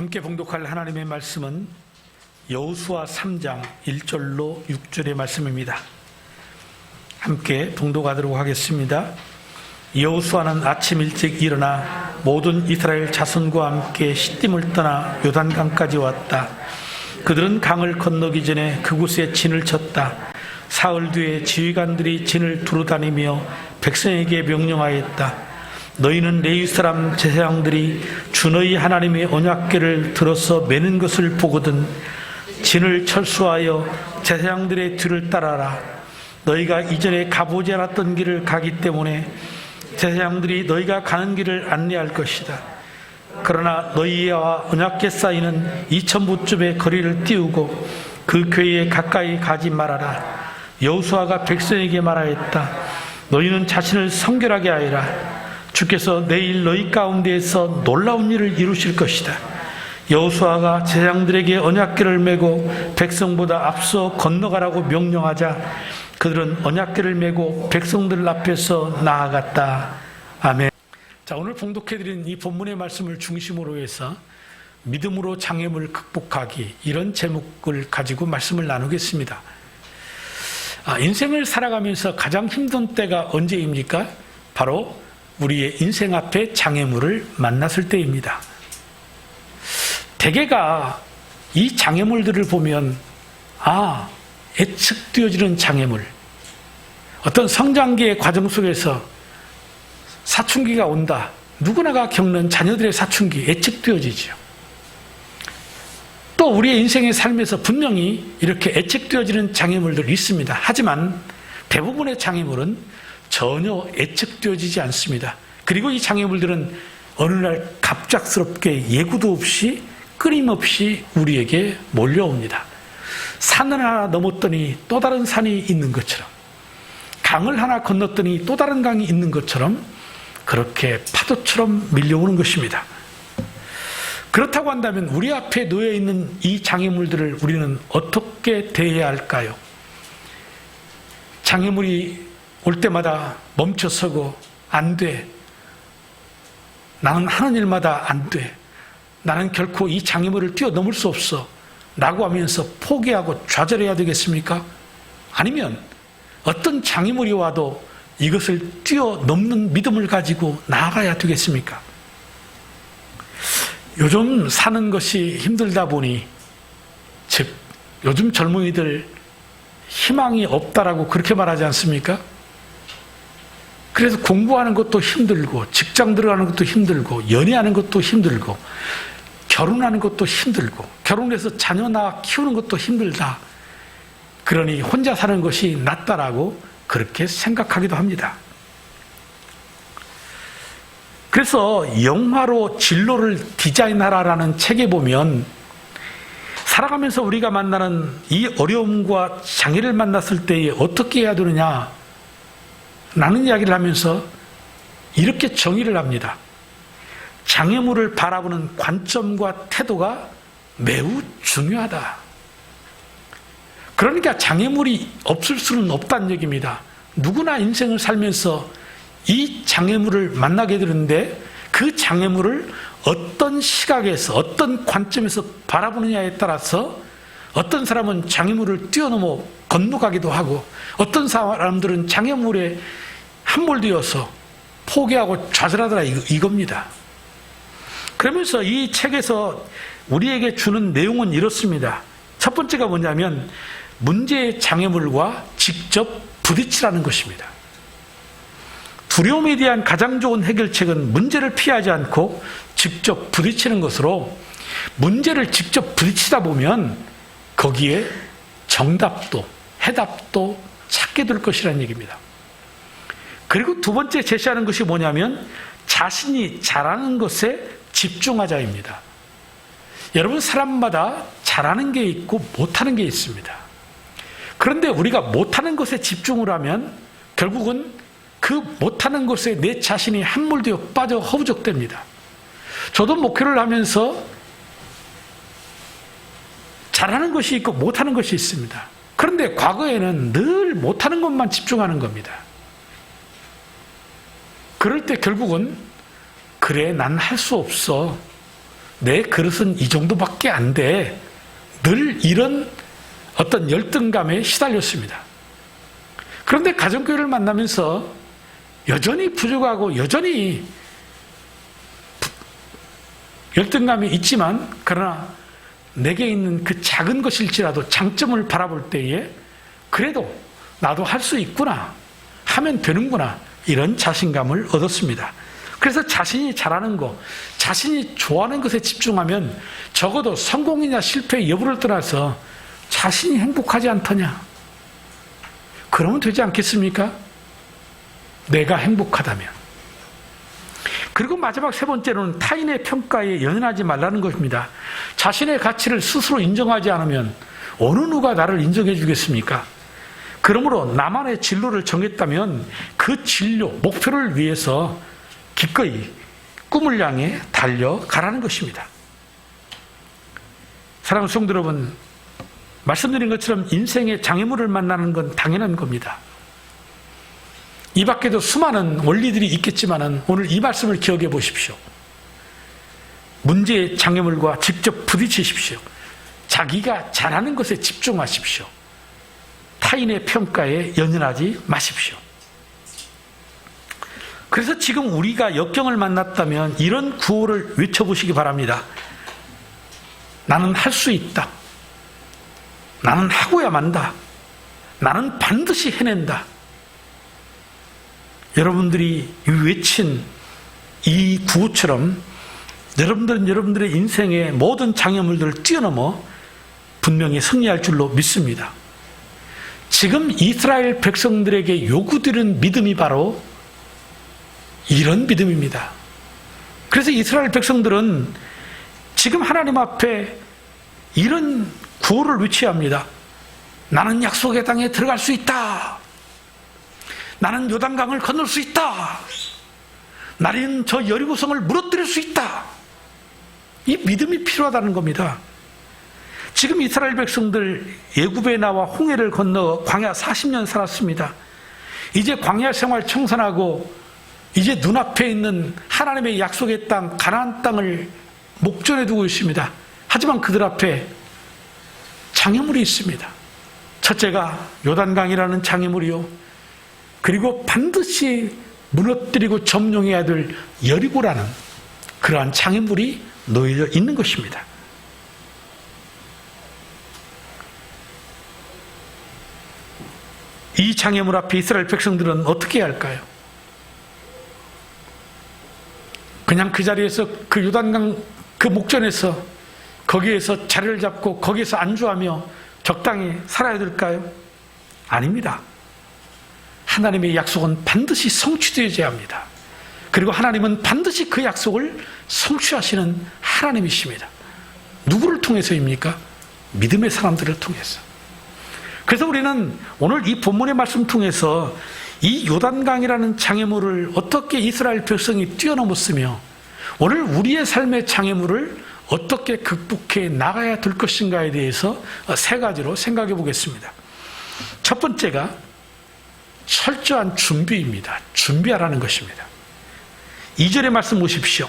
함께 봉독할 하나님의 말씀은 여호수아 3장 1절로 6절의 말씀입니다. 함께 봉독하도록 하겠습니다. 여호수아는 아침 일찍 일어나 모든 이스라엘 자손과 함께 시딤을 떠나 요단강까지 왔다. 그들은 강을 건너기 전에 그곳에 진을 쳤다. 사흘 뒤에 지휘관들이 진을 두루다니며 백성에게 명령하였다. 너희는 레위 사람 제사장들이 주 너희 하나님의 언약궤를 들어서 매는 것을 보거든 진을 철수하여 제사장들의 뒤를 따라라. 너희가 이전에 가보지 않았던 길을 가기 때문에 제사장들이 너희가 가는 길을 안내할 것이다. 그러나 너희와 언약궤 사이는 2000보쯤의 거리를 띄우고 그 궤에 가까이 가지 말아라. 여호수아가 백성에게 말하였다. 너희는 자신을 성결하게 하여라. 주께서 내일 너희 가운데에서 놀라운 일을 이루실 것이다. 여호수아가 제사장들에게 언약궤를 메고 백성보다 앞서 건너가라고 명령하자 그들은 언약궤를 메고 백성들 앞에서 나아갔다. 아멘. 자, 오늘 봉독해드린 이 본문의 말씀을 중심으로 해서 믿음으로 장애물을 극복하기, 이런 제목을 가지고 말씀을 나누겠습니다. 인생을 살아가면서 가장 힘든 때가 언제입니까? 바로 우리의 인생 앞에 장애물을 만났을 때입니다. 대개가 이 장애물들을 보면 예측되어지는 장애물, 어떤 성장기의 과정 속에서 사춘기가 온다. 누구나가 겪는 자녀들의 사춘기, 예측되어지죠. 또 우리의 인생의 삶에서 분명히 이렇게 예측되어지는 장애물들이 있습니다. 하지만 대부분의 장애물은 전혀 예측되어지지 않습니다. 그리고 이 장애물들은 어느 날 갑작스럽게 예고도 없이 끊임없이 우리에게 몰려옵니다. 산을 하나 넘었더니 또 다른 산이 있는 것처럼, 강을 하나 건넜더니 또 다른 강이 있는 것처럼 그렇게 파도처럼 밀려오는 것입니다. 그렇다고 한다면 우리 앞에 놓여 있는 이 장애물들을 우리는 어떻게 대해야 할까요? 장애물이 올 때마다 멈춰서고 안 돼. 나는 하는 일마다 안 돼. 나는 결코 이 장애물을 뛰어넘을 수 없어. 라고 하면서 포기하고 좌절해야 되겠습니까? 아니면 어떤 장애물이 와도 이것을 뛰어넘는 믿음을 가지고 나아가야 되겠습니까? 요즘 사는 것이 힘들다 보니, 즉 요즘 젊은이들 희망이 없다라고 그렇게 말하지 않습니까? 그래서 공부하는 것도 힘들고, 직장 들어가는 것도 힘들고, 연애하는 것도 힘들고, 결혼하는 것도 힘들고, 결혼해서 자녀 낳아 키우는 것도 힘들다. 그러니 혼자 사는 것이 낫다라고 그렇게 생각하기도 합니다. 그래서 영화로 진로를 디자인하라라는 책에 보면 살아가면서 우리가 만나는 이 어려움과 장애를 만났을 때에 어떻게 해야 되느냐 라는 이야기를 하면서 이렇게 정의를 합니다. 장애물을 바라보는 관점과 태도가 매우 중요하다. 그러니까 장애물이 없을 수는 없다는 얘기입니다. 누구나 인생을 살면서 이 장애물을 만나게 되는데 그 장애물을 어떤 시각에서, 어떤 관점에서 바라보느냐에 따라서 어떤 사람은 장애물을 뛰어넘어 건너가기도 하고, 어떤 사람들은 장애물에 함몰되어서 포기하고 좌절하더라, 이겁니다. 그러면서 이 책에서 우리에게 주는 내용은 이렇습니다. 첫 번째가 뭐냐면 문제의 장애물과 직접 부딪히라는 것입니다. 두려움에 대한 가장 좋은 해결책은 문제를 피하지 않고 직접 부딪히는 것으로, 문제를 직접 부딪히다 보면 거기에 정답도 해답도 찾게 될 것이라는 얘기입니다. 그리고 두 번째 제시하는 것이 뭐냐면 자신이 잘하는 것에 집중하자입니다. 여러분, 사람마다 잘하는 게 있고 못하는 게 있습니다. 그런데 우리가 못하는 것에 집중을 하면 결국은 그 못하는 것에 내 자신이 함몰되어 빠져 허우적됩니다. 저도 목회를 하면서 잘하는 것이 있고 못하는 것이 있습니다. 그런데 과거에는 늘 못하는 것만 집중하는 겁니다. 그럴 때 결국은 그래, 난 할 수 없어. 내 그릇은 이 정도밖에 안 돼. 늘 이런 어떤 열등감에 시달렸습니다. 그런데 가정교회를 만나면서 여전히 부족하고 여전히 열등감이 있지만, 그러나 내게 있는 그 작은 것일지라도 장점을 바라볼 때에 그래도 나도 할 수 있구나, 하면 되는구나, 이런 자신감을 얻었습니다. 그래서 자신이 잘하는 것, 자신이 좋아하는 것에 집중하면 적어도 성공이냐 실패 여부를 떠나서 자신이 행복하지 않더냐? 그러면 되지 않겠습니까? 내가 행복하다면. 그리고 마지막 세 번째로는 타인의 평가에 연연하지 말라는 것입니다. 자신의 가치를 스스로 인정하지 않으면 어느 누가 나를 인정해 주겠습니까? 그러므로 나만의 진로를 정했다면 그 진로, 목표를 위해서 기꺼이 꿈을 향해 달려가라는 것입니다. 사랑하는 성도 여러분, 말씀드린 것처럼 인생의 장애물을 만나는 건 당연한 겁니다. 이 밖에도 수많은 원리들이 있겠지만 오늘 이 말씀을 기억해 보십시오. 문제의 장애물과 직접 부딪히십시오. 자기가 잘하는 것에 집중하십시오. 타인의 평가에 연연하지 마십시오. 그래서 지금 우리가 역경을 만났다면 이런 구호를 외쳐보시기 바랍니다. 나는 할 수 있다. 나는 하고야 만다. 나는 반드시 해낸다. 여러분들이 외친 이 구호처럼 여러분들은 여러분들의 인생의 모든 장애물들을 뛰어넘어 분명히 승리할 줄로 믿습니다. 지금 이스라엘 백성들에게 요구드린 믿음이 바로 이런 믿음입니다. 그래서 이스라엘 백성들은 지금 하나님 앞에 이런 구호를 외쳐야 합니다. 나는 약속의 땅에 들어갈 수 있다. 나는 요단강을 건널 수 있다. 나는 저 여리고성을 무너뜨릴 수 있다. 이 믿음이 필요하다는 겁니다. 지금 이스라엘 백성들 애굽에 나와 홍해를 건너 광야 40년 살았습니다. 이제 광야 생활 청산하고 이제 눈앞에 있는 하나님의 약속의 땅 가나안 땅을 목전에 두고 있습니다. 하지만 그들 앞에 장애물이 있습니다. 첫째가 요단강이라는 장애물이요, 그리고 반드시 무너뜨리고 점령해야 될 여리고라는 그러한 장애물이 놓여 있는 것입니다. 이 장애물 앞에 이스라엘 백성들은 어떻게 해야 할까요? 그냥 그 자리에서 그 요단강 그 목전에서 거기에서 자리를 잡고 거기에서 안주하며 적당히 살아야 될까요? 아닙니다. 하나님의 약속은 반드시 성취되어야 합니다. 그리고 하나님은 반드시 그 약속을 성취하시는 하나님이십니다. 누구를 통해서입니까? 믿음의 사람들을 통해서. 그래서 우리는 오늘 이 본문의 말씀 통해서 이 요단강이라는 장애물을 어떻게 이스라엘 백성이 뛰어넘었으며 오늘 우리의 삶의 장애물을 어떻게 극복해 나가야 될 것인가에 대해서 세 가지로 생각해 보겠습니다. 첫 번째가 철저한 준비입니다. 준비하라는 것입니다. 2절의 말씀 보십시오.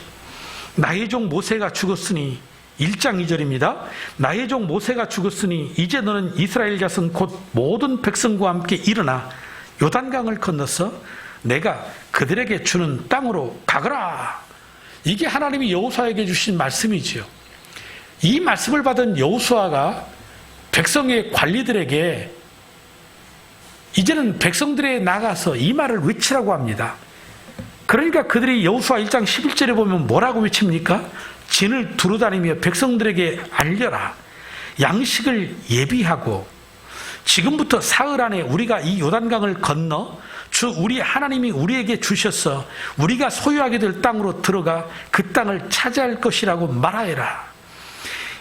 나의 종 모세가 죽었으니, 1장 2절입니다. 나의 종 모세가 죽었으니 이제 너는 이스라엘 자손 곧 모든 백성과 함께 일어나 요단강을 건너서 내가 그들에게 주는 땅으로 가거라. 이게 하나님이 여호수아에게 주신 말씀이지요. 이 말씀을 받은 여호수아가 백성의 관리들에게 이제는 백성들에 나가서 이 말을 외치라고 합니다. 그러니까 그들이 여호수아 1장 11절에 보면 뭐라고 외칩니까? 진을 두루다니며 백성들에게 알려라. 양식을 예비하고 지금부터 사흘 안에 우리가 이 요단강을 건너 주 우리 하나님이 우리에게 주셔서 우리가 소유하게 될 땅으로 들어가 그 땅을 차지할 것이라고 말하여라.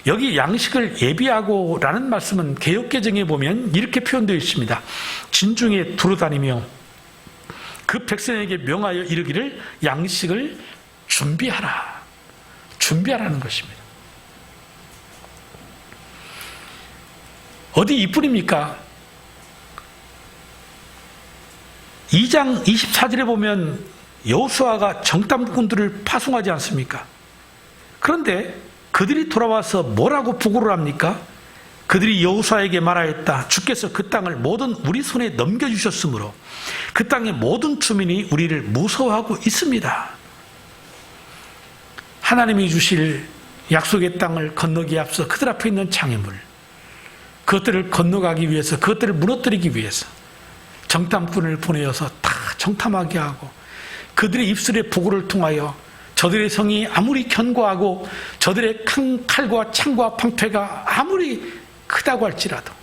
여기 양식을 예비하고 라는 말씀은 개역개정에 보면 이렇게 표현되어 있습니다. 진중에 두루다니며 그 백성에게 명하여 이르기를 양식을 준비하라. 준비하라는 것입니다. 어디 이뿐입니까? 2장 24절에 보면 여호수아가 정탐꾼들을 파송하지 않습니까? 그런데 그들이 돌아와서 뭐라고 보고를 합니까? 그들이 여호수아에게 말하였다. 주께서 그 땅을 모든 우리 손에 넘겨주셨으므로 그 땅의 모든 주민이 우리를 무서워하고 있습니다. 하나님이 주실 약속의 땅을 건너기에 앞서 그들 앞에 있는 장애물, 그것들을 건너가기 위해서, 그것들을 무너뜨리기 위해서 정탐꾼을 보내어서 다 정탐하게 하고 그들의 입술의 보고를 통하여 저들의 성이 아무리 견고하고 저들의 칼과 창과 방패가 아무리 크다고 할지라도,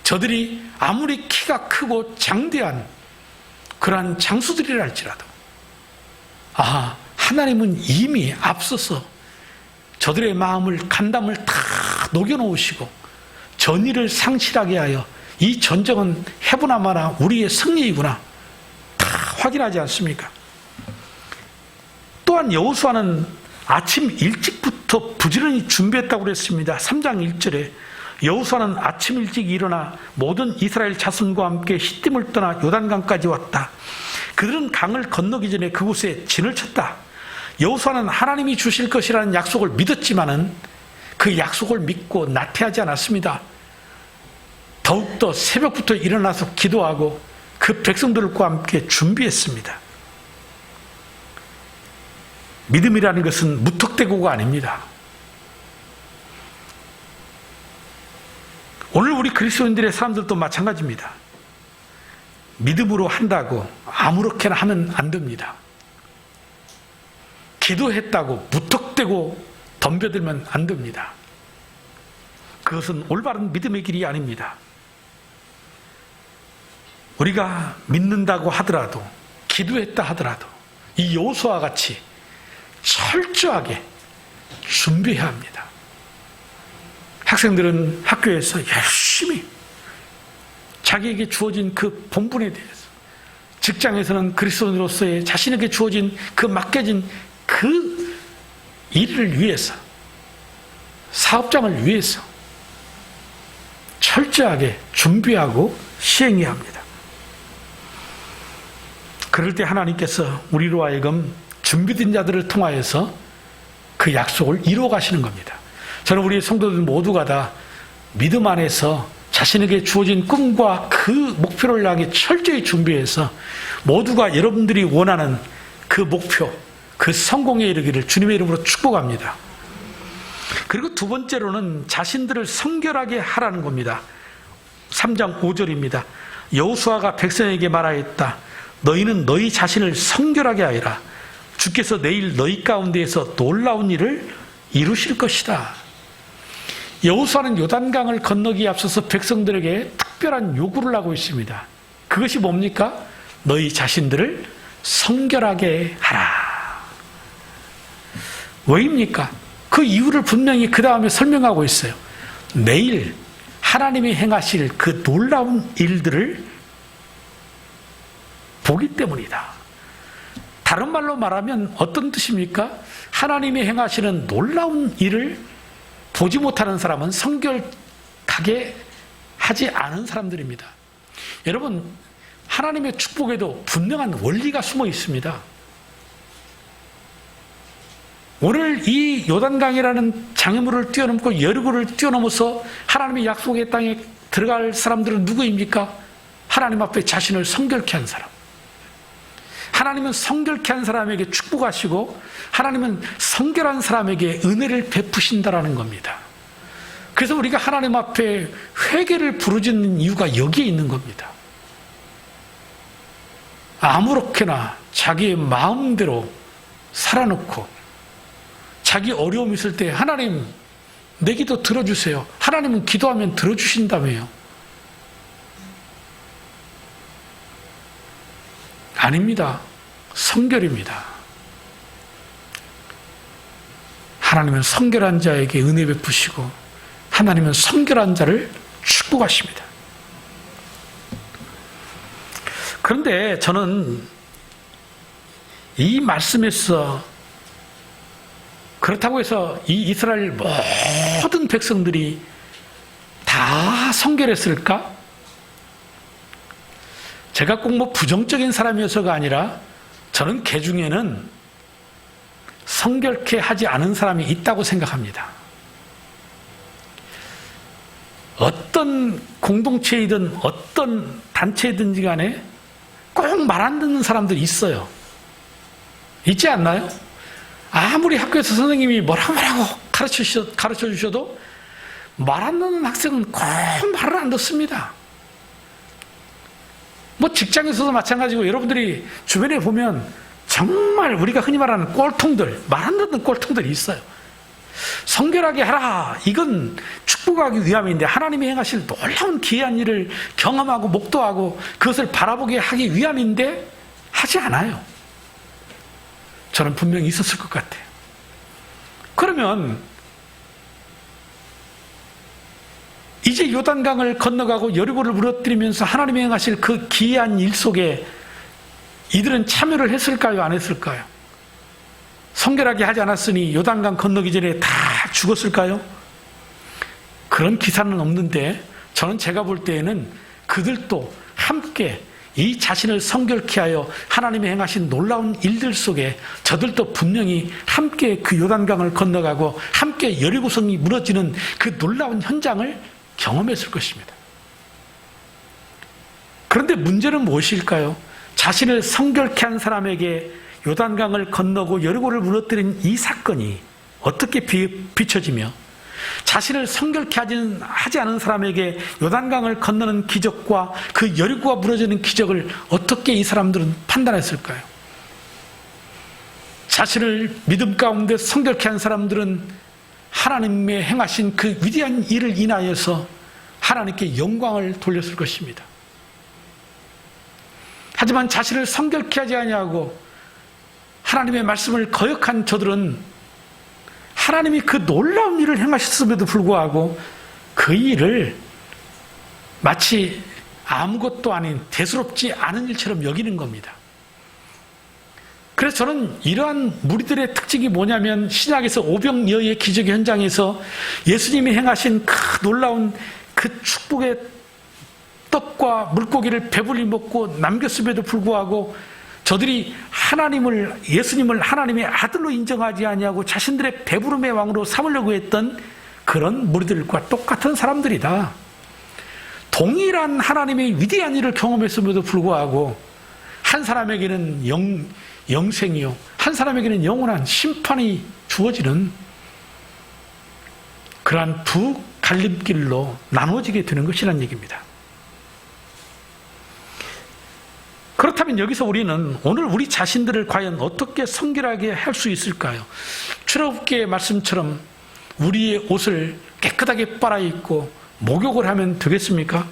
저들이 아무리 키가 크고 장대한 그러한 장수들이라 할지라도, 하나님은 이미 앞서서 저들의 마음을, 간담을 다 녹여놓으시고 전의를 상실하게 하여 이 전쟁은 해보나마나 우리의 승리이구나 다 확인하지 않습니까? 또한 여호수아는 아침 일찍부터 부지런히 준비했다고 그랬습니다. 3장 1절에 여호수아는 아침 일찍 일어나 모든 이스라엘 자손과 함께 시딤을 떠나 요단강까지 왔다. 그들은 강을 건너기 전에 그곳에 진을 쳤다. 여호수아는 하나님이 주실 것이라는 약속을 믿었지만은 그 약속을 믿고 나태하지 않았습니다. 더욱더 새벽부터 일어나서 기도하고 그 백성들과 함께 준비했습니다. 믿음이라는 것은 무턱대고가 아닙니다. 오늘 우리 그리스도인들의 사람들도 마찬가지입니다. 믿음으로 한다고 아무렇게나 하면 안 됩니다. 기도했다고 무턱대고 덤벼들면 안 됩니다. 그것은 올바른 믿음의 길이 아닙니다. 우리가 믿는다고 하더라도, 기도했다 하더라도 이 여호수아와 같이 철저하게 준비해야 합니다. 학생들은 학교에서 열심히 자기에게 주어진 그 본분에 대해서, 직장에서는 그리스도인으로서의 자신에게 주어진 그 맡겨진 그 일을 위해서, 사업장을 위해서 철저하게 준비하고 시행해야 합니다. 그럴 때 하나님께서 우리로 하여금 준비된 자들을 통하여서 그 약속을 이루어 가시는 겁니다. 저는 우리 성도들 모두가 다 믿음 안에서 자신에게 주어진 꿈과 그 목표를 향해 철저히 준비해서 모두가 여러분들이 원하는 그 목표, 그 성공에 이르기를 주님의 이름으로 축복합니다. 그리고 두 번째로는 자신들을 성결하게 하라는 겁니다. 3장 5절입니다. 여호수아가 백성에게 말하였다. 너희는 너희 자신을 성결하게 하여라. 주께서 내일 너희 가운데에서 놀라운 일을 이루실 것이다. 여호수아는 요단강을 건너기에 앞서서 백성들에게 특별한 요구를 하고 있습니다. 그것이 뭡니까? 너희 자신들을 성결하게 하라. 왜입니까? 그 이유를 분명히 그 다음에 설명하고 있어요. 내일 하나님이 행하실 그 놀라운 일들을 보기 때문이다. 다른 말로 말하면 어떤 뜻입니까? 하나님이 행하시는 놀라운 일을 보지 못하는 사람은 성결하게 하지 않은 사람들입니다. 여러분, 하나님의 축복에도 분명한 원리가 숨어 있습니다. 오늘 이 요단강이라는 장애물을 뛰어넘고 여리고를 뛰어넘어서 하나님의 약속의 땅에 들어갈 사람들은 누구입니까? 하나님 앞에 자신을 성결케 한 사람. 하나님은 성결케 한 사람에게 축복하시고 하나님은 성결한 사람에게 은혜를 베푸신다라는 겁니다. 그래서 우리가 하나님 앞에 회개를 부르짖는 이유가 여기에 있는 겁니다. 아무렇게나 자기의 마음대로 살아놓고 자기 어려움 있을 때 하나님 내 기도 들어주세요. 하나님은 기도하면 들어주신다며요. 아닙니다. 성결입니다. 하나님은 성결한 자에게 은혜 베푸시고 하나님은 성결한 자를 축복하십니다. 그런데 저는 이 말씀에서 그렇다고 해서 이 이스라엘 모든 백성들이 다 성결했을까? 제가 꼭 부정적인 사람이어서가 아니라 저는 개 중에는 성결케 하지 않은 사람이 있다고 생각합니다. 어떤 공동체이든 어떤 단체이든지 간에 꼭 말 안 듣는 사람들이 있어요. 있지 않나요? 아무리 학교에서 선생님이 뭐라고 가르쳐 주셔도 말 안 듣는 학생은 꼭 말을 안 듣습니다. 뭐 직장에서도 마찬가지고 여러분들이 주변에 보면 정말 우리가 흔히 말하는 꼴통들, 말 안 듣는 꼴통들이 있어요. 성결하게 하라. 이건 축복하기 위함인데 하나님이 행하실 놀라운 기이한 일을 경험하고 목도하고 그것을 바라보게 하기 위함인데 하지 않아요. 저는 분명히 있었을 것 같아요. 그러면 이제 요단강을 건너가고 여리고를 무너뜨리면서 하나님이 행하실 그 기이한 일 속에 이들은 참여를 했을까요? 안 했을까요? 성결하게 하지 않았으니 요단강 건너기 전에 다 죽었을까요? 그런 기사는 없는데 저는 제가 볼 때에는 그들도 함께 이 자신을 성결케 하여 하나님이 행하신 놀라운 일들 속에 저들도 분명히 함께 그 요단강을 건너가고 함께 여리고성이 무너지는 그 놀라운 현장을 경험했을 것입니다. 그런데 문제는 무엇일까요? 자신을 성결케 한 사람에게 요단강을 건너고 여리고를 무너뜨린 이 사건이 어떻게 비춰지며 자신을 성결케 하지 않은 사람에게 요단강을 건너는 기적과 그 여리고가 무너지는 기적을 어떻게 이 사람들은 판단했을까요? 자신을 믿음 가운데 성결케 한 사람들은 하나님의 행하신 그 위대한 일을 인하여서 하나님께 영광을 돌렸을 것입니다. 하지만 자신을 성결케 하지 아니하고 하나님의 말씀을 거역한 저들은 하나님이 그 놀라운 일을 행하셨음에도 불구하고 그 일을 마치 아무것도 아닌 대수롭지 않은 일처럼 여기는 겁니다. 그래서 저는 이러한 무리들의 특징이 뭐냐면 신약에서 오병이어의 기적의 현장에서 예수님이 행하신 그 놀라운 그 축복의 떡과 물고기를 배불리 먹고 남겼음에도 불구하고 저들이 예수님을 하나님의 아들로 인정하지 아니하고 자신들의 배부름의 왕으로 삼으려고 했던 그런 무리들과 똑같은 사람들이다. 동일한 하나님의 위대한 일을 경험했음에도 불구하고 한 사람에게는 영생이요, 한 사람에게는 영원한 심판이 주어지는 그러한 두 갈림길로 나눠지게 되는 것이라는 얘기입니다. 그렇다면 여기서 우리는 오늘 우리 자신들을 과연 어떻게 성결하게 할 수 있을까요? 출애굽기의 말씀처럼 우리의 옷을 깨끗하게 빨아입고 목욕을 하면 되겠습니까?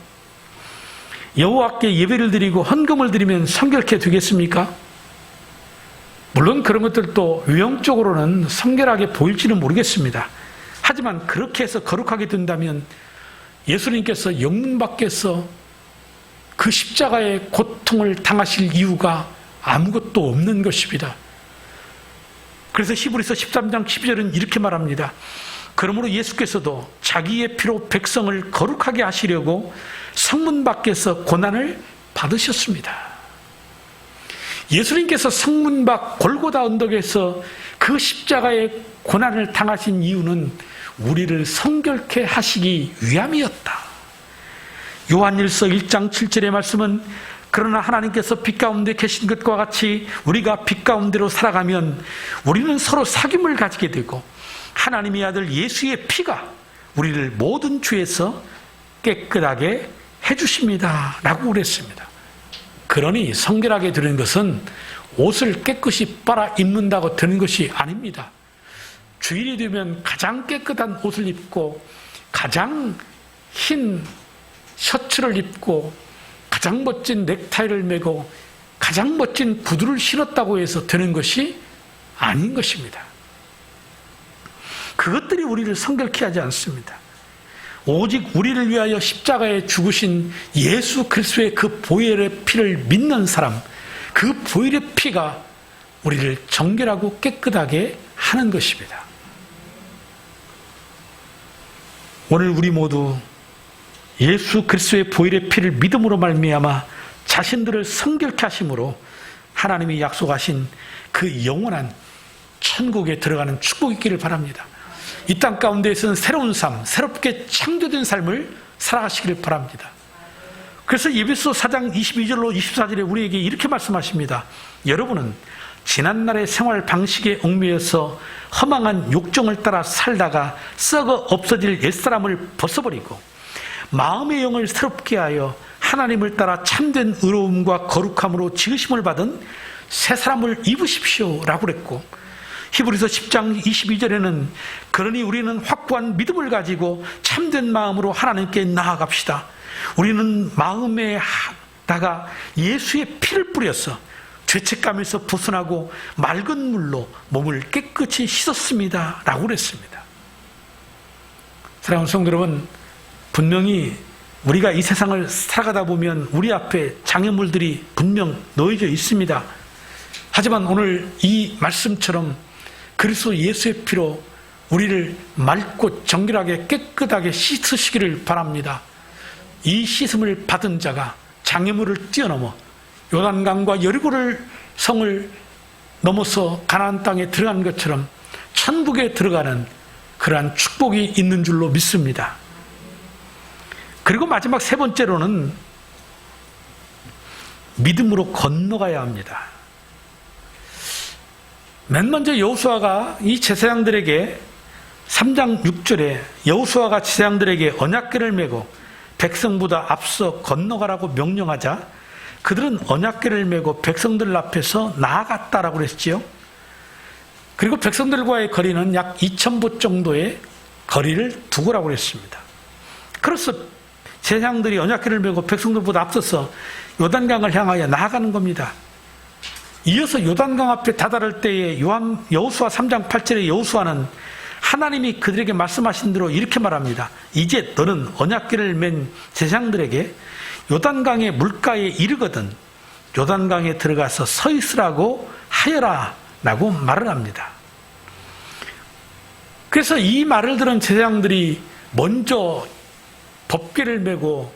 여호와께 예배를 드리고 헌금을 드리면 성결케 되겠습니까? 물론 그런 것들도 외형적으로는 성결하게 보일지는 모르겠습니다. 하지만 그렇게 해서 거룩하게 된다면 예수님께서 영문 밖에서 그 십자가의 고통을 당하실 이유가 아무것도 없는 것입니다. 그래서 히브리서 13장 12절은 이렇게 말합니다. 그러므로 예수께서도 자기의 피로 백성을 거룩하게 하시려고 성문 밖에서 고난을 받으셨습니다. 예수님께서 성문 밖 골고다 언덕에서 그 십자가의 고난을 당하신 이유는 우리를 성결케 하시기 위함이었다. 요한일서 1장 7절의 말씀은 그러나 하나님께서 빛 가운데 계신 것과 같이 우리가 빛 가운데로 살아가면 우리는 서로 사귐을 가지게 되고 하나님의 아들 예수의 피가 우리를 모든 죄에서 깨끗하게 해주십니다 라고 그랬습니다. 그러니 성결하게 되는 것은 옷을 깨끗이 빨아 입는다고 되는 것이 아닙니다. 주일이 되면 가장 깨끗한 옷을 입고 가장 흰 셔츠를 입고 가장 멋진 넥타이를 메고 가장 멋진 구두를 신었다고 해서 되는 것이 아닌 것입니다. 그것들이 우리를 성결케 하지 않습니다. 오직 우리를 위하여 십자가에 죽으신 예수 그리스도의 그 보혈의 피를 믿는 사람, 그 보혈의 피가 우리를 정결하고 깨끗하게 하는 것입니다. 오늘 우리 모두 예수 그리스도의 보혈의 피를 믿음으로 말미암아 자신들을 성결케 하심으로 하나님이 약속하신 그 영원한 천국에 들어가는 축복이 있기를 바랍니다. 이 땅 가운데에서는 새로운 삶, 새롭게 창조된 삶을 살아가시기를 바랍니다. 그래서 에베소 4장 22절로 24절에 우리에게 이렇게 말씀하십니다. 여러분은 지난날의 생활 방식에 얽매여서 허망한 욕정을 따라 살다가 썩어 없어질 옛사람을 벗어버리고 마음의 영을 새롭게 하여 하나님을 따라 참된 의로움과 거룩함으로 지으심을 받은 새 사람을 입으십시오 라고 그랬고, 히브리서 10장 22절에는 그러니 우리는 확고한 믿음을 가지고 참된 마음으로 하나님께 나아갑시다. 우리는 마음에다가 예수의 피를 뿌려서 죄책감에서 벗어나고 맑은 물로 몸을 깨끗이 씻었습니다 라고 그랬습니다. 사랑하는 성도 여러분, 분명히 우리가 이 세상을 살아가다 보면 우리 앞에 장애물들이 분명 놓여져 있습니다. 하지만 오늘 이 말씀처럼 그리스도 예수의 피로 우리를 맑고 정결하게 깨끗하게 씻으시기를 바랍니다. 이 씻음을 받은 자가 장애물을 뛰어넘어 요단강과 여리고를 성을 넘어서 가나안 땅에 들어간 것처럼 천국에 들어가는 그러한 축복이 있는 줄로 믿습니다. 그리고 마지막 세 번째로는 믿음으로 건너가야 합니다. 맨 먼저 여호수아가 이 제사장들에게 3장 6절에 여호수아가 제사장들에게 언약궤를 메고 백성보다 앞서 건너가라고 명령하자 그들은 언약궤를 메고 백성들 앞에서 나아갔다라고 그랬지요. 그리고 백성들과의 거리는 약 2000보 정도의 거리를 두고라고 그랬습니다. 그래서 제사장들이 언약궤를 메고 백성들보다 앞서서 요단강을 향하여 나아가는 겁니다. 이어서 요단강 앞에 다다를 때에 여호수아 3장 8절에 여호수아는 하나님이 그들에게 말씀하신 대로 이렇게 말합니다. 이제 너는 언약궤를 맨 제사장들에게 요단강의 물가에 이르거든 요단강에 들어가서 서 있으라고 하여라 라고 말을 합니다. 그래서 이 말을 들은 제사장들이 먼저 법궤를 메고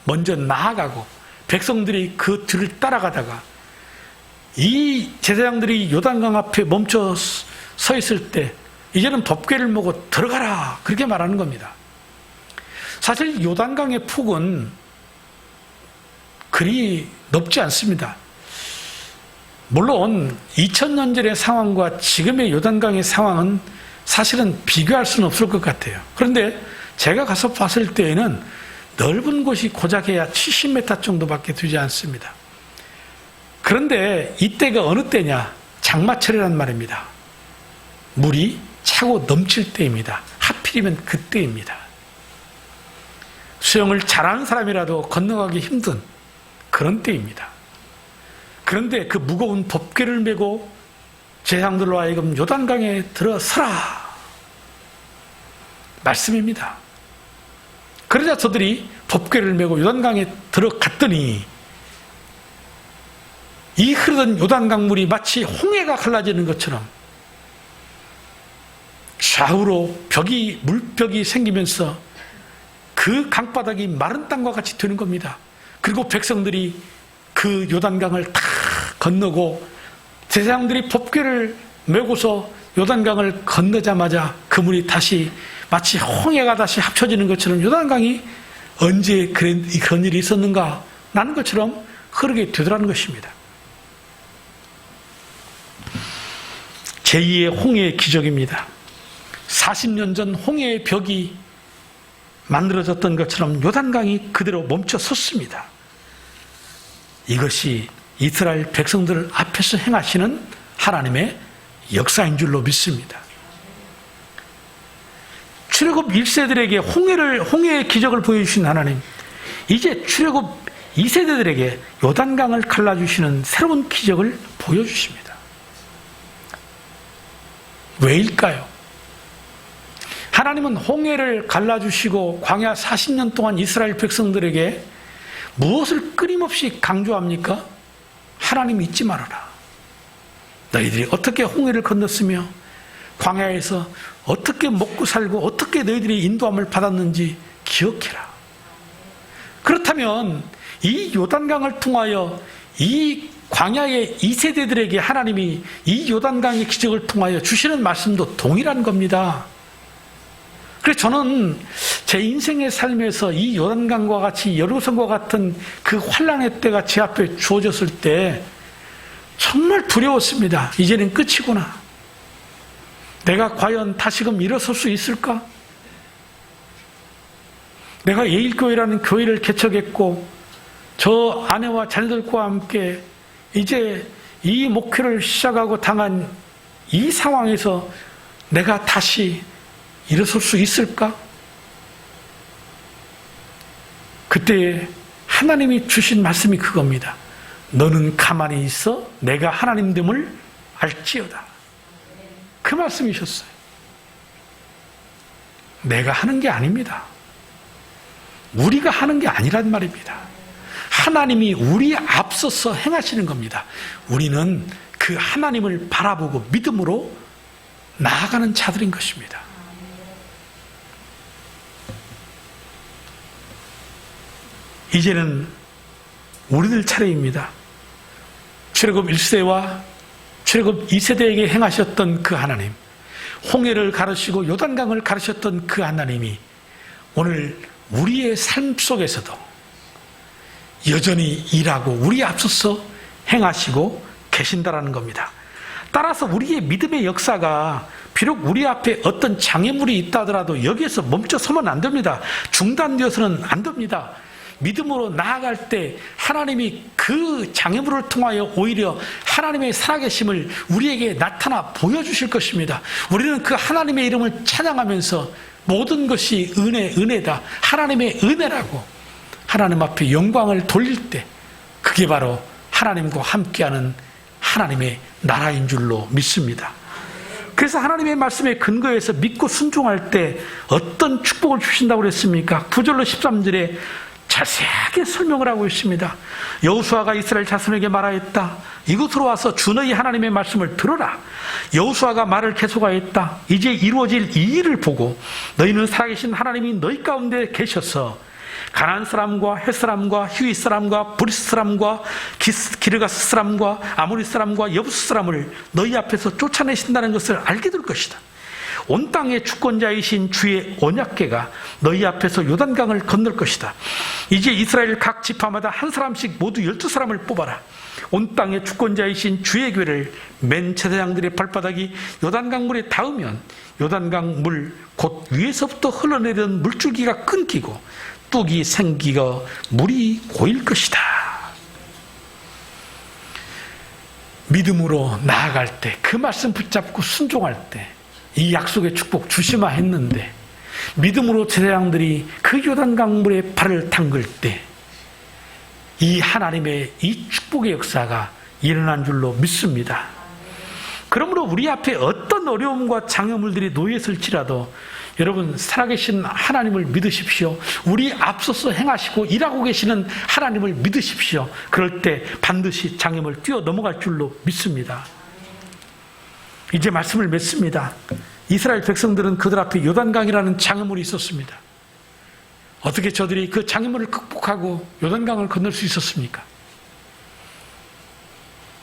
먼저 나아가고 백성들이 그 뒤를 따라가다가 이 제사장들이 요단강 앞에 멈춰 서 있을 때 이제는 법궤를 메고 들어가라 그렇게 말하는 겁니다. 사실 요단강의 폭은 그리 넓지 않습니다. 물론 2000년 전의 상황과 지금의 요단강의 상황은 사실은 비교할 수는 없을 것 같아요. 그런데 제가 가서 봤을 때에는 넓은 곳이 고작 해야 70m 정도밖에 되지 않습니다. 그런데 이때가 어느 때냐? 장마철이란 말입니다. 물이 차고 넘칠 때입니다. 하필이면 그때입니다. 수영을 잘하는 사람이라도 건너가기 힘든 그런 때입니다. 그런데 그 무거운 법궤를 메고 제사장들로 하여금 요단강에 들어서라 말씀입니다. 그러자 저들이 법궤를 메고 요단강에 들어갔더니 이 흐르던 요단강물이 마치 홍해가 갈라지는 것처럼 좌우로 물벽이 생기면서 그 강바닥이 마른 땅과 같이 되는 겁니다. 그리고 백성들이 그 요단강을 다 건너고 제사장들이 법궤를 메고서 요단강을 건너자마자 그 물이 다시 마치 홍해가 다시 합쳐지는 것처럼 요단강이 언제 그런 일이 있었는가 라는 것처럼 흐르게 되더라는 것입니다. 제2의 홍해의 기적입니다. 40년 전 홍해의 벽이 만들어졌던 것처럼 요단강이 그대로 멈춰 섰습니다. 이것이 이스라엘 백성들 앞에서 행하시는 하나님의 역사인 줄로 믿습니다. 출애굽 1세들에게 홍해의 기적을 보여주신 하나님, 이제 출애굽 2세대들에게 요단강을 갈라주시는 새로운 기적을 보여주십니다. 왜일까요? 하나님은 홍해를 갈라주시고 광야 40년 동안 이스라엘 백성들에게 무엇을 끊임없이 강조합니까? 하나님 잊지 말아라. 너희들이 어떻게 홍해를 건넜으며 광야에서 어떻게 먹고 살고 어떻게 너희들이 인도함을 받았는지 기억해라. 그렇다면 이 요단강을 통하여 이 광야의 2세대들에게 하나님이 이 요단강의 기적을 통하여 주시는 말씀도 동일한 겁니다. 그래서 저는 제 인생의 삶에서 이 요단강과 같이 여리고성과 같은 그 환란의 때가 제 앞에 주어졌을 때 정말 두려웠습니다. 이제는 끝이구나. 내가 과연 다시금 일어설 수 있을까? 내가 예일교회라는 교회를 개척했고 저 아내와 자녀들과 함께 이제 이 목회를 시작하고 당한 이 상황에서 내가 다시 일어설 수 있을까? 그때 하나님이 주신 말씀이 그겁니다. 너는 가만히 있어 내가 하나님됨을 알지어다. 그 말씀이셨어요. 내가 하는 게 아닙니다. 우리가 하는 게 아니란 말입니다. 하나님이 우리 앞서서 행하시는 겁니다. 우리는 그 하나님을 바라보고 믿음으로 나아가는 자들인 것입니다. 이제는 우리들 차례입니다. 출애굽 1세와 출애굽 2세대에게 행하셨던 그 하나님, 홍해를 가르시고 요단강을 가르셨던 그 하나님이 오늘 우리의 삶 속에서도 여전히 일하고 우리 앞서서 행하시고 계신다라는 겁니다. 따라서 우리의 믿음의 역사가 비록 우리 앞에 어떤 장애물이 있다 하더라도 여기에서 멈춰서면 안 됩니다. 중단되어서는 안 됩니다. 믿음으로 나아갈 때 하나님이 그 장애물을 통하여 오히려 하나님의 살아계심을 우리에게 나타나 보여주실 것입니다. 우리는 그 하나님의 이름을 찬양하면서 모든 것이 은혜다. 하나님의 은혜라고 하나님 앞에 영광을 돌릴 때 그게 바로 하나님과 함께하는 하나님의 나라인 줄로 믿습니다. 그래서 하나님의 말씀에 근거해서 믿고 순종할 때 어떤 축복을 주신다고 그랬습니까? 9절로 13절에 자세하게 설명을 하고 있습니다. 여호수아가 이스라엘 자손에게 말하였다. 이곳으로 와서 주 너희 하나님의 말씀을 들어라. 여호수아가 말을 계속하였다. 이제 이루어질 이 일을 보고 너희는 살아계신 하나님이 너희 가운데 계셔서 가나안 사람과 헷 사람과 히윗 사람과 브리스 사람과 기르가스 사람과 아모리 사람과 여부스 사람을 너희 앞에서 쫓아내신다는 것을 알게 될 것이다. 온 땅의 주권자이신 주의 언약궤가 너희 앞에서 요단강을 건널 것이다. 이제 이스라엘 각 지파마다 한 사람씩 모두 12사람을 뽑아라. 온 땅의 주권자이신 주의 궤를 맨 제사장들의 발바닥이 요단강 물에 닿으면 요단강 물 곧 위에서부터 흘러내리던 물줄기가 끊기고 뚝이 생기고 물이 고일 것이다. 믿음으로 나아갈 때, 그 말씀 붙잡고 순종할 때 이 약속의 축복 주시마 했는데 믿음으로 제사장들이 그 요단강 물에 발을 담글 때 이 하나님의 이 축복의 역사가 일어난 줄로 믿습니다. 그러므로 우리 앞에 어떤 어려움과 장애물들이 놓여있을지라도 여러분 살아계신 하나님을 믿으십시오. 우리 앞서서 행하시고 일하고 계시는 하나님을 믿으십시오. 그럴 때 반드시 장애물 뛰어 넘어갈 줄로 믿습니다. 이제 말씀을 맺습니다. 이스라엘 백성들은 그들 앞에 요단강이라는 장애물이 있었습니다. 어떻게 저들이 그 장애물을 극복하고 요단강을 건널 수 있었습니까?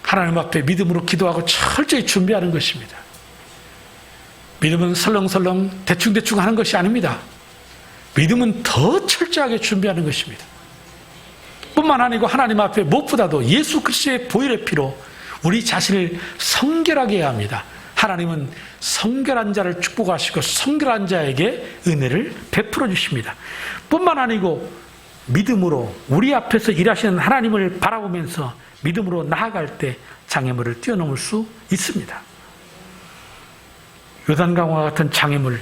하나님 앞에 믿음으로 기도하고 철저히 준비하는 것입니다. 믿음은 설렁설렁 대충대충 하는 것이 아닙니다. 믿음은 더 철저하게 준비하는 것입니다. 뿐만 아니고 하나님 앞에 무엇보다도 예수 그리스도의 보혈의 피로 우리 자신을 성결하게 해야 합니다. 하나님은 성결한 자를 축복하시고 성결한 자에게 은혜를 베풀어 주십니다. 뿐만 아니고 믿음으로 우리 앞에서 일하시는 하나님을 바라보면서 믿음으로 나아갈 때 장애물을 뛰어넘을 수 있습니다. 요단강과 같은 장애물,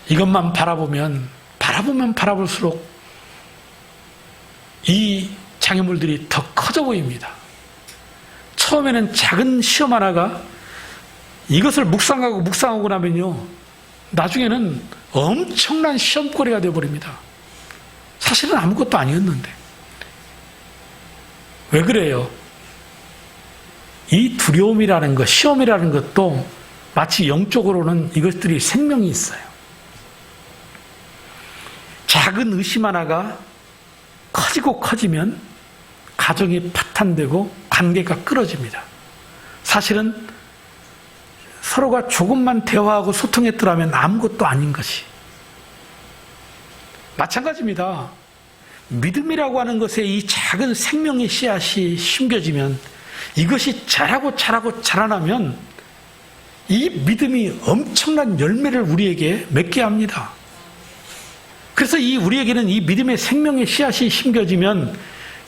이것만 바라보면 바라볼수록 이 장애물들이 더 커져 보입니다. 처음에는 작은 시험 하나가 이것을 묵상하고 나면요, 나중에는 엄청난 시험거리가 되어버립니다. 사실은 아무것도 아니었는데. 왜 그래요? 이 두려움이라는 것, 시험이라는 것도 마치 영적으로는 이것들이 생명이 있어요. 작은 의심 하나가 커지고 커지면 가정이 파탄되고 관계가 끊어집니다. 사실은 서로가 조금만 대화하고 소통했더라면 아무것도 아닌 것이. 마찬가지입니다. 믿음이라고 하는 것에 이 작은 생명의 씨앗이 심겨지면 이것이 자라고 자라나면 이 믿음이 엄청난 열매를 우리에게 맺게 합니다. 그래서 우리에게는 이 믿음의 생명의 씨앗이 심겨지면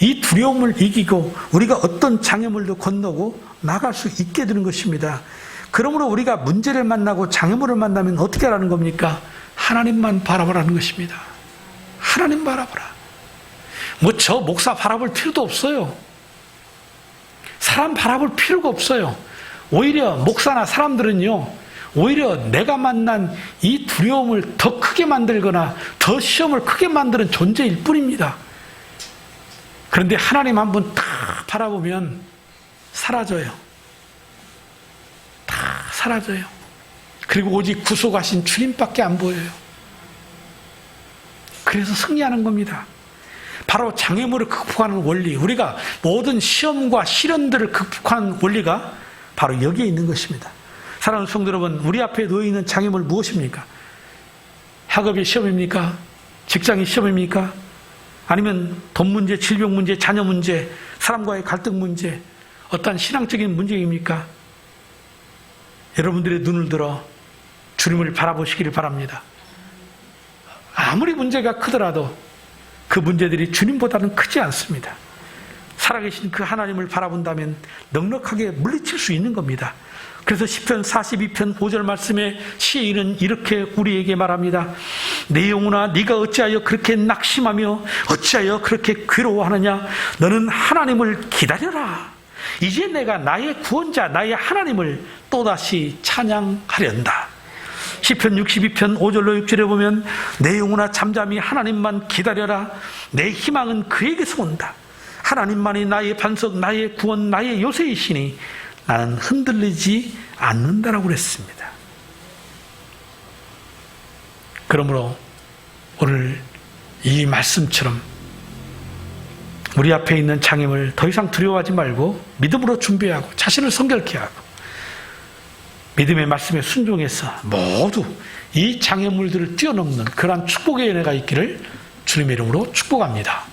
이 두려움을 이기고 우리가 어떤 장애물도 건너고 나갈 수 있게 되는 것입니다. 그러므로 우리가 문제를 만나고 장애물을 만나면 어떻게 하라는 겁니까? 하나님만 바라보라는 것입니다. 하나님 바라보라. 저 목사 바라볼 필요도 없어요. 사람 바라볼 필요가 없어요. 오히려 목사나 사람들은요, 오히려 내가 만난 이 두려움을 더 크게 만들거나 더 시험을 크게 만드는 존재일 뿐입니다. 그런데 하나님 한 분 딱 바라보면 사라져요. 다 사라져요. 그리고 오직 구속하신 주님밖에 안 보여요. 그래서 승리하는 겁니다. 바로 장애물을 극복하는 원리, 우리가 모든 시험과 시련들을 극복하는 원리가 바로 여기에 있는 것입니다. 사랑하는 성도 여러분, 우리 앞에 놓여있는 장애물 무엇입니까? 학업의 시험입니까? 직장의 시험입니까? 아니면 돈 문제, 질병 문제, 자녀 문제, 사람과의 갈등 문제, 어떠한 신앙적인 문제입니까? 여러분들의 눈을 들어 주님을 바라보시기를 바랍니다. 아무리 문제가 크더라도 그 문제들이 주님보다는 크지 않습니다. 살아계신 그 하나님을 바라본다면 넉넉하게 물리칠 수 있는 겁니다. 그래서 시편 42편 5절 말씀에 시인은 이렇게 우리에게 말합니다. 내 영혼아, 네가 어찌하여 그렇게 낙심하며 어찌하여 그렇게 괴로워하느냐? 너는 하나님을 기다려라. 이제 내가 나의 구원자, 나의 하나님을 또다시 찬양하련다. 시편 62편 5절로 6절에 보면 내 영혼아 잠잠히 하나님만 기다려라. 내 희망은 그에게서 온다. 하나님만이 나의 반석, 나의 구원, 나의 요새이시니 나는 흔들리지 않는다라고 그랬습니다. 그러므로 오늘 이 말씀처럼 우리 앞에 있는 장애물 더 이상 두려워하지 말고 믿음으로 준비하고 자신을 성결케 하고 믿음의 말씀에 순종해서 모두 이 장애물들을 뛰어넘는 그러한 축복의 은혜가 있기를 주님의 이름으로 축복합니다.